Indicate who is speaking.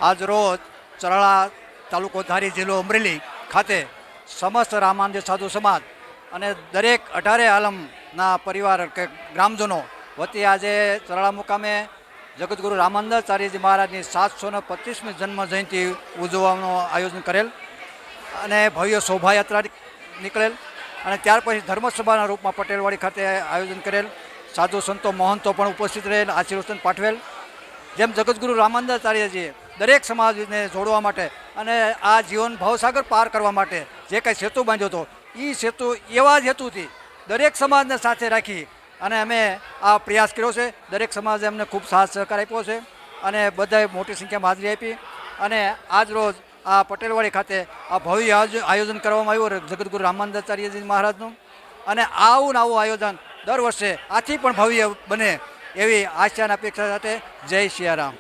Speaker 1: આજ રોજ ચરાળા તાલુકો ધારી જિલ્લો અમરેલી ખાતે સમસ્ત રામાનંદ સાધુ સમાજ અને દરેક 18 આલમના પરિવાર કે ગ્રામજનો વતી આજે ચરાળા મુકામે જગતગુરુ રામાનંદાચાર્યજી મહારાજની 725મી જન્મ જયંતિ ઉજવવાનું આયોજન કરેલ અને ભવ્ય શોભાયાત્રા નીકળેલ અને ત્યાર પછી ધર્મસભાના રૂપમાં પટેલવાડી ખાતે આયોજન કરેલ. સાધુ સંતો મહંતો પણ ઉપસ્થિત રહેલ, આશીર્વચન પાઠવેલ. જેમ જગતગુરુ રામાનંદાચાર્યજીએ દરેક સમાજને જોડવા માટે અને આ જીવન ભવસાગર પાર કરવા માટે જે કંઈ સેતુ બાંધ્યો હતો એ સેતુ એવા જ હેતુથી દરેક સમાજને સાથે રાખી અને અમે આ પ્રયાસ કર્યો છે. દરેક સમાજે અમને ખૂબ સાથ સહકાર આપ્યો છે અને બધાએ મોટી સંખ્યામાં હાજરી આપી અને આજ રોજ આ પટેલવાડી ખાતે આ ભવ્ય આયોજન કરવામાં આવ્યું જગતગુરુ રામાનંદાચાર્યજી મહારાજનું. અને આવું ને આવું આયોજન દર વર્ષે આથી પણ ભવ્ય બને એવી આશા અને અપેક્ષા સાથે જય સિયારામ.